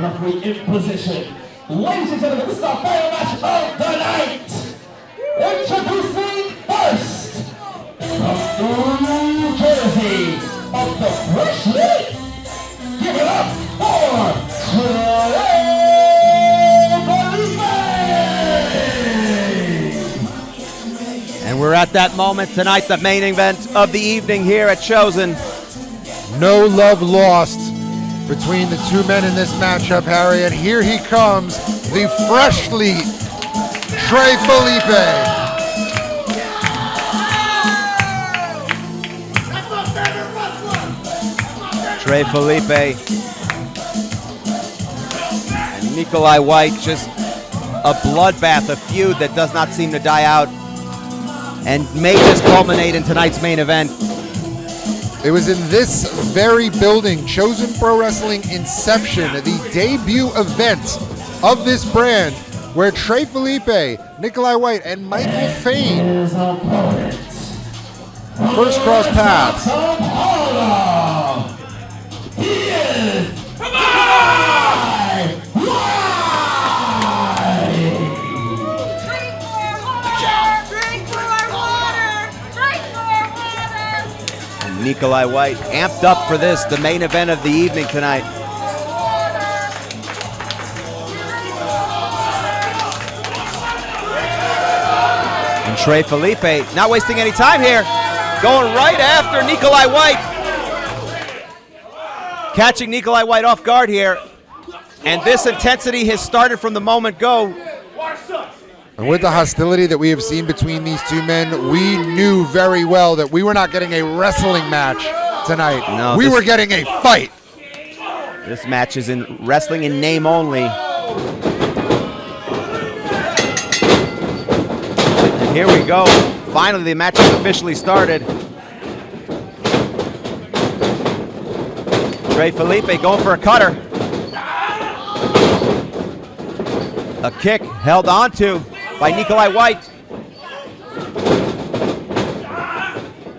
referee in position. Ladies and gentlemen, this is our final match of the night. Introducing first, from New Jersey, of the Fresh League. Give it up for Trey Felipe! And we're at that moment tonight, the main event of the evening here at Chosen. No love lost between the two men in this matchup, Harry, and here he comes, the freshly Trey Felipe. Trey Felipe and Nicholi White, just a bloodbath, a feud that does not seem to die out, and may just culminate in tonight's main event. It was in this very building, Chosen Pro Wrestling Inception, the debut event of this brand, where Trey Felipe, Nicholi White, and Michael Fain first cross paths. Nicholi White amped up for this, the main event of the evening tonight. And Trey Felipe not wasting any time here, going right after Nicholi White. Catching Nicholi White off guard here. And this intensity has started from the moment go. And with the hostility that we have seen between these two men, we knew very well that we were not getting a wrestling match tonight. No, we were getting a fight. This match is in wrestling in name only. And here we go. Finally, the match has officially started. Trey Felipe going for a cutter. A kick held onto by Nicholi White.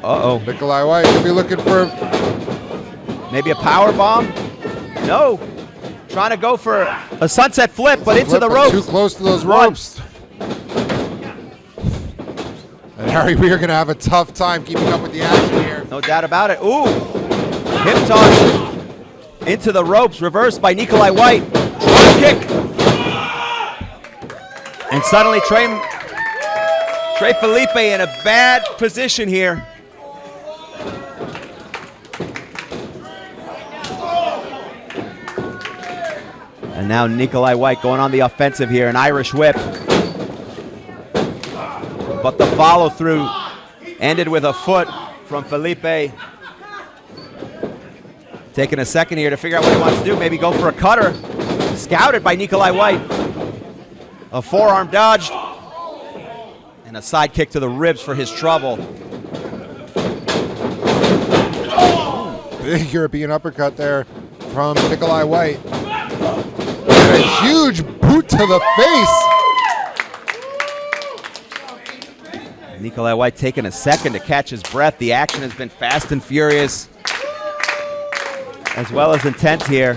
Uh-oh. Nicholi White could be looking for maybe a power bomb. No. Trying to go for a sunset flip, but into the ropes. Too close to those ropes. And Harry, we are going to have a tough time keeping up with the action here. No doubt about it. Ooh. Hip toss into the ropes, reversed by Nicholi White. Drop kick. And suddenly Trey Felipe in a bad position here. And now Nicholi White going on the offensive here, an Irish whip. But the follow through ended with a foot from Felipe. Taking a second here to figure out what he wants to do. Maybe go for a cutter. Scouted by Nicholi White. A forearm dodged, and a side kick to the ribs for his trouble. Big European uppercut there from Nicholi White. And a huge boot to the face. Nicholi White taking a second to catch his breath. The action has been fast and furious, as well as intense here.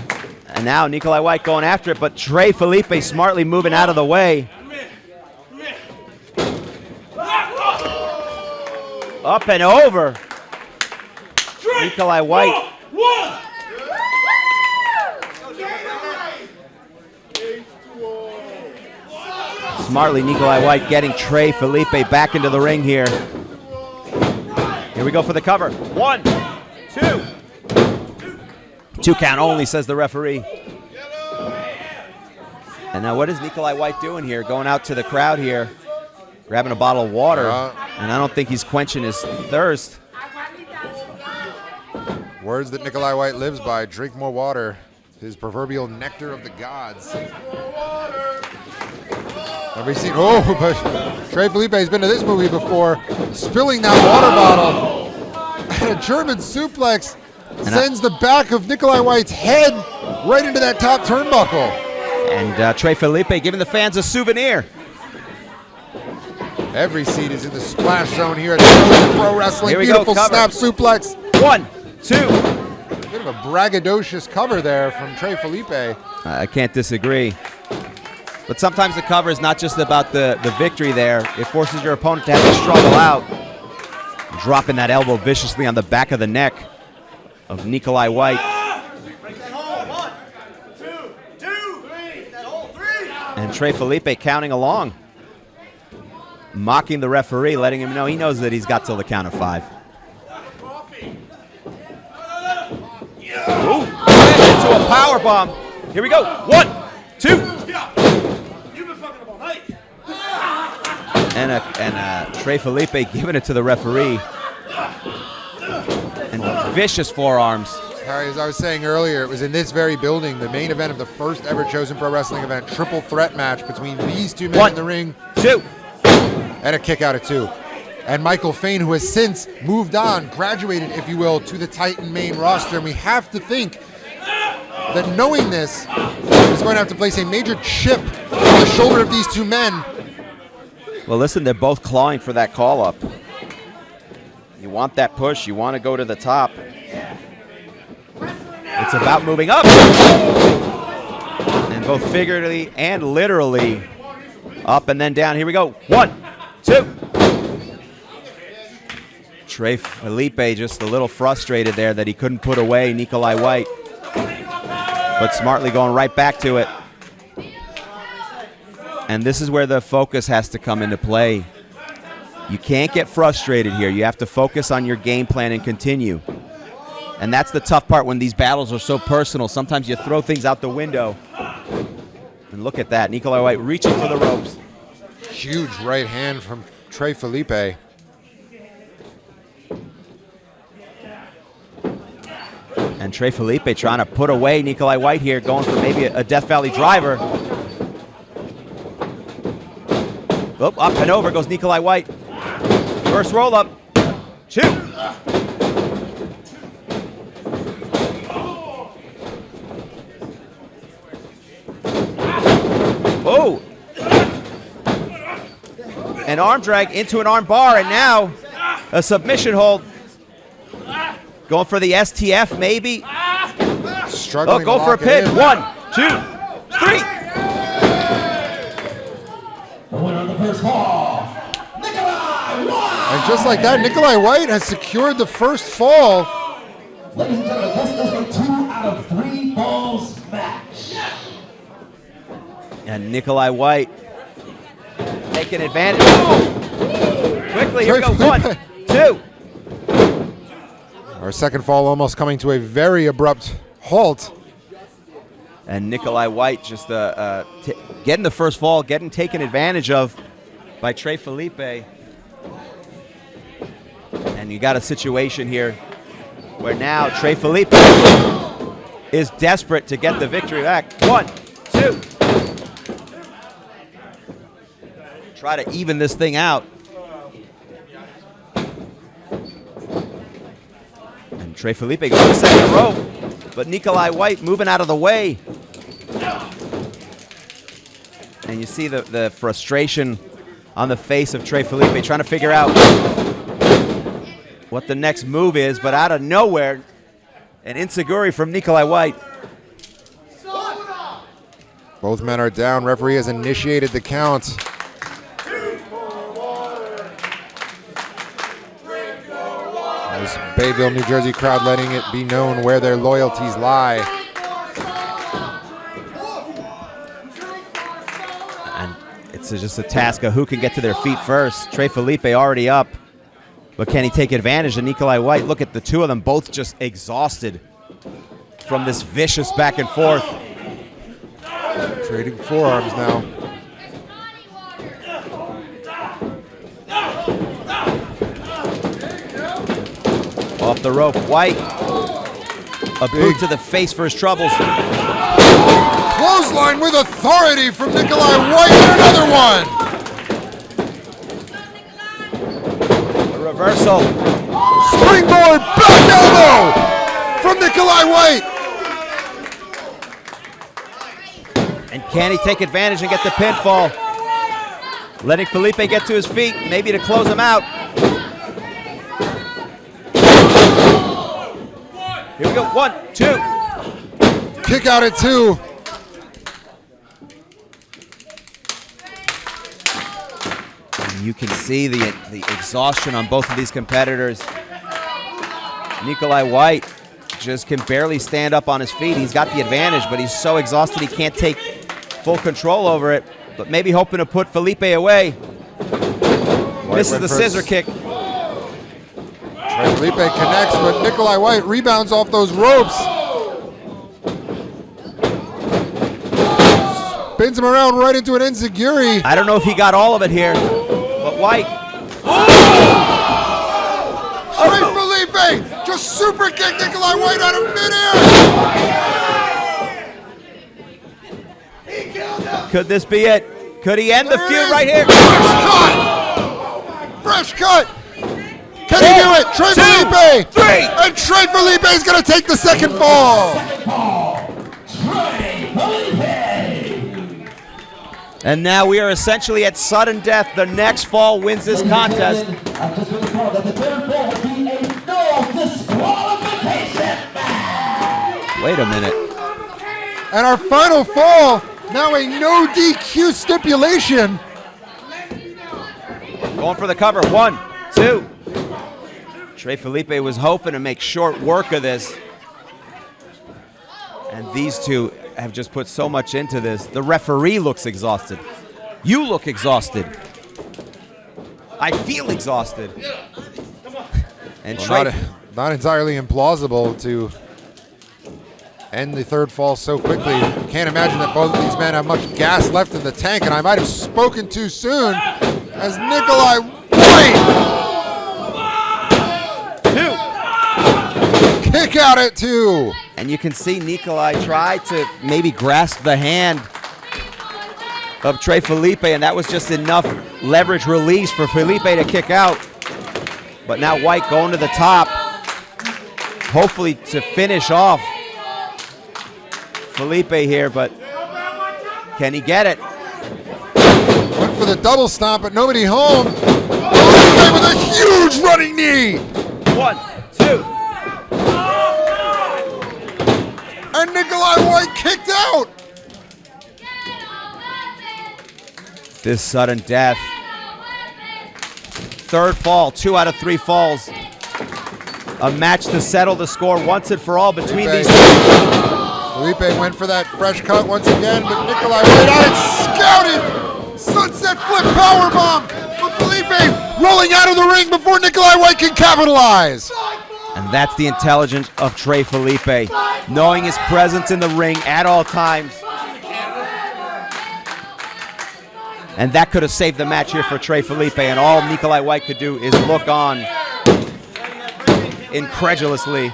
And now Nicholi White going after it, but Trey Felipe smartly moving out of the way. Up and over. Nicholi White. Smartly, Nicholi White getting Trey Felipe back into the ring here. Here we go for the cover. 1, 2. 2 count only, says the referee. And now what is Nicholi White doing here? Going out to the crowd here, grabbing a bottle of water. And I don't think he's quenching his thirst. Words that Nicholi White lives by: drink more water. His proverbial nectar of the gods. Have we seen? Oh, but Trey Felipe has been to this movie before, spilling that water bottle. And a German suplex sends the back of Nicholi White's head right into that top turnbuckle. And Trey Felipe giving the fans a souvenir. Every seat is in the splash zone here at Chosen Pro Wrestling. Here we Beautiful go, snap suplex. 1, 2. Bit of a braggadocious cover there from Trey Felipe. I can't disagree. But sometimes the cover is not just about the victory there. It forces your opponent to have to struggle out. Dropping that elbow viciously on the back of the neck of Nicholi White. And Trey Felipe counting along. Mocking the referee, letting him know he knows that he's got till the count of 5. Ooh, into a power bomb. Here we go. 1, 2. And Trey Felipe giving it to the referee. And vicious forearms. Harry, as I was saying earlier, it was in this very building, the main event of the first ever Chosen Pro Wrestling event, triple threat match between these two men 1, in the ring. 2. And a kick out of 2. And Michael Fain, who has since moved on, graduated, if you will, to the Titan main roster. And we have to think that knowing this is going to have to place a major chip on the shoulder of these two men. Well, listen, they're both clawing for that call-up. You want that push. You want to go to the top. It's about moving up. And both figuratively and literally up and then down. Here we go. 1, 2. Trey Felipe just a little frustrated there that he couldn't put away Nicholi White. But smartly going right back to it. And this is where the focus has to come into play. You can't get frustrated here. You have to focus on your game plan and continue. And that's the tough part when these battles are so personal. Sometimes you throw things out the window. And look at that. Nicholi White reaching for the ropes. Huge right hand from Trey Felipe. And Trey Felipe trying to put away Nicholi White here, going for maybe a Death Valley driver. Oh, up and over goes Nicholi White. First roll up. 2. Oh. An arm drag into an arm bar, and now a submission hold. Going for the STF, maybe. Struggling. Oh, go for a pin. 1, 2, 3. The winner of the first fall, Nicholi White. And just like that, Nicholi White has secured the first fall. Ladies and gentlemen, this is a 2 out of 3 falls match. And Nicholi White taking advantage. Oh. Quickly, here we go. 1, 2. Our second fall almost coming to a very abrupt halt. And Nicholi White just getting the first fall, getting taken advantage of by Trey Felipe. And you got a situation here where now Trey Felipe is desperate to get the victory back. 1, 2. Try to even this thing out. And Trey Felipe goes to the second rope, but Nicholi White moving out of the way. And you see the frustration on the face of Trey Felipe, trying to figure out what the next move is, but out of nowhere, an enziguri from Nicholi White. Both men are down. Referee has initiated the count. This Bayville, New Jersey crowd letting it be known where their loyalties lie. And it's just a task of who can get to their feet first. Trey Felipe already up, but can he take advantage of Nicholi White? Look at the two of them, both just exhausted from this vicious back and forth. Trading forearms now. Off the rope, White. A boot to the face for his troubles. Clothesline with authority from Nicholi White, and another one. A reversal. Springboard back elbow from Nicholi White. And can he take advantage and get the pinfall? Letting Felipe get to his feet, maybe to close him out. Here we go. 1, 2. Kick out at 2. You can see the exhaustion on both of these competitors. Nicholi White just can barely stand up on his feet. He's got the advantage, but he's so exhausted he can't take full control over it. But maybe hoping to put Felipe away. Misses the scissor kick. Trey Felipe connects, but Nicholi White rebounds off those ropes. Spins him around right into an enziguri. I don't know if he got all of it here, but White. Trey Felipe just super kicked Nicholi White out of midair. Could this be it? Could he end the feud right here? Fresh cut! Fresh cut! Can he do it? Trey Felipe! 3! And Trey Felipe is going to take the second fall. Trey Felipe. And now we are essentially at sudden death. The next fall wins this contest. I'm just going to call that the third fall would be a no disqualification match. Wait a minute. And our final fall, now a no DQ stipulation. Going for the cover. 1, 2. Trey Felipe was hoping to make short work of this. And these two have just put so much into this. The referee looks exhausted. You look exhausted. I feel exhausted. And Trey, not entirely implausible to end the third fall so quickly. Can't imagine that both of these men have much gas left in the tank, and I might have spoken too soon as Nicholi White. 2. Kick out at 2. And you can see Nicholi try to maybe grasp the hand of Trey Felipe, and that was just enough leverage release for Felipe to kick out. But now White going to the top, hopefully to finish off Felipe here, but can he get it? Went for the double stomp, but nobody home. Felipe with a huge running knee. 1, 2. And Nicholi White kicked out. This sudden death. Third fall, 2 out of 3 falls. A match to settle the score once and for all between these two. Felipe went for that fresh cut once again, but Nicholi White out and scouted. Sunset flip powerbomb. But Felipe rolling out of the ring before Nicholi White can capitalize. And that's the intelligence of Trey Felipe, knowing his presence in the ring at all times. And that could have saved the match here for Trey Felipe, and all Nicholi White could do is look on incredulously.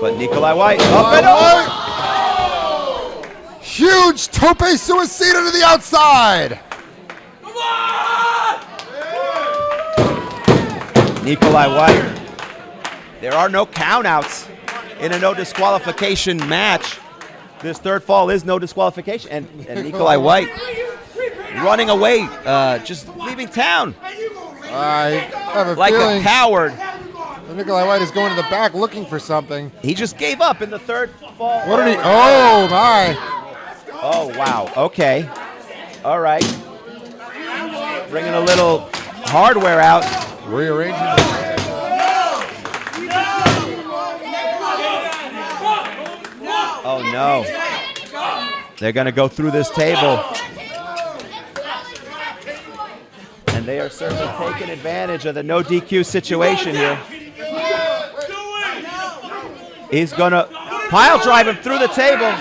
But Nicholi White up and over. Huge tope suicida to the outside. Nicholi White. There are no countouts in a no disqualification match. This third fall is no disqualification. And Nicholi White running away, just leaving town. I have a like feeling a coward. Nicholi White is going to the back looking for something. He just gave up in the third fall. What did he? Oh, my. Oh, wow. Okay. All right. Bringing a little hardware out. Rearranging. Oh, no. They're going to go through this table. And they are certainly taking advantage of the no DQ situation here. He's going to pile drive him through the table.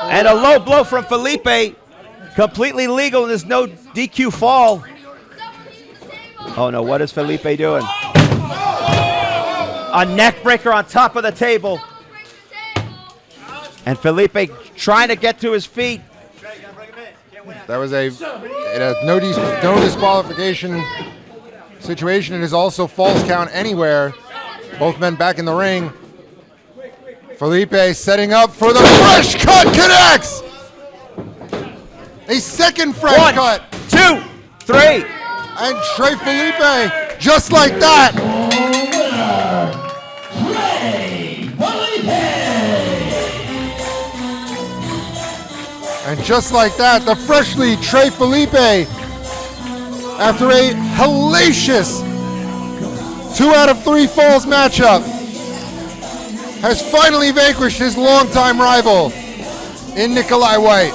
And a low blow from Felipe. Completely legal in this no DQ fall. Oh no, what is Felipe doing? A neck breaker on top of the table. And Felipe trying to get to his feet. That was a no disqualification situation. It is also false count anywhere. Both men back in the ring. Felipe setting up for the fresh cut, connects. A second fresh cut. 1, 2, 3. And Trey Felipe, just like that. Trey Felipe. And just like that, the freshly Trey Felipe, after a hellacious 2 out of 3 falls matchup, has finally vanquished his longtime rival in Nicholi White.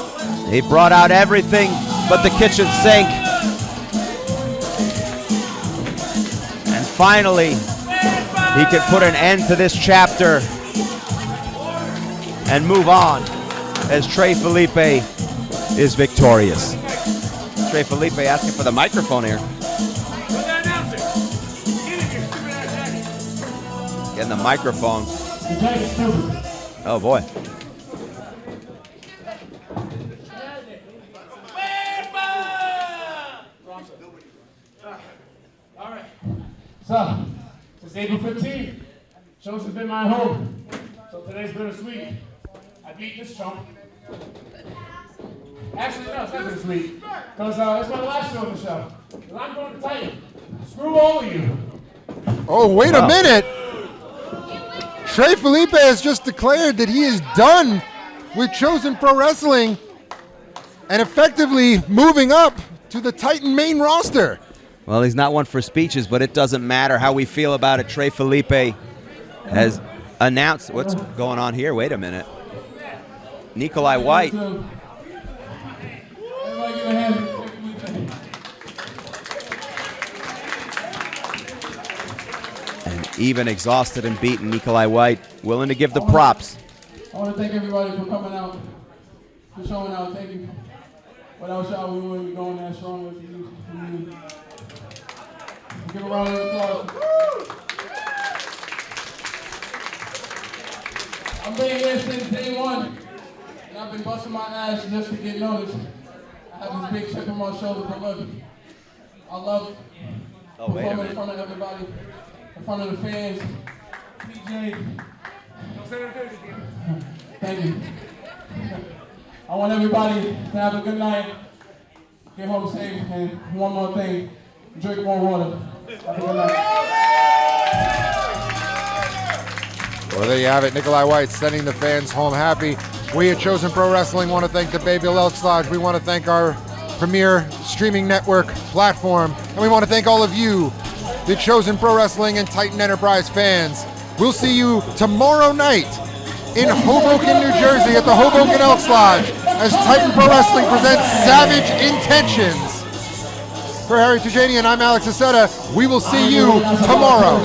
He brought out everything but the kitchen sink. And finally, he can put an end to this chapter and move on as Trey Felipe is victorious. Trey Felipe asking for the microphone here. Getting the microphone. Oh boy. All right. So, since April 15th, shows have been my home. So today's bittersweet. I beat this chump. Actually, no, it's not bittersweet. Because it's my last show of the show. And I'm going to tell you, screw all of you. Oh, wait a minute. Trey Felipe has just declared that he is done with Chosen Pro Wrestling and effectively moving up to the Titan main roster. Well, he's not one for speeches, but it doesn't matter how we feel about it. Trey Felipe has announced what's going on here. Wait a minute. Nicholi White. And even exhausted and beaten, Nicholi White willing to give the props. I want to thank everybody for coming out, for showing out. Thank you. Without y'all, we wouldn't be going that strong with you. Give a round of applause. I've been here since day one, and I've been busting my ass just to get noticed. I have this big chip on my shoulder, but look, I love performing in front of everybody, in front of the fans. DJ, don't say that again. Thank you. I want everybody to have a good night, get home safe, and one more thing, drink more water. Have a good night. Well, there you have it. Nicholi White sending the fans home happy. We at Chosen Pro Wrestling want to thank the Bayville Elks Lodge. We want to thank our premier streaming network platform. And we want to thank all of you, the Chosen Pro Wrestling and Titan Enterprise fans. We'll see you tomorrow night in Hoboken, New Jersey at the Hoboken Elks Lodge as Titan Pro Wrestling presents Savage Intentions. For Harry Tujanian, I'm Alex Aceta. We will see you tomorrow.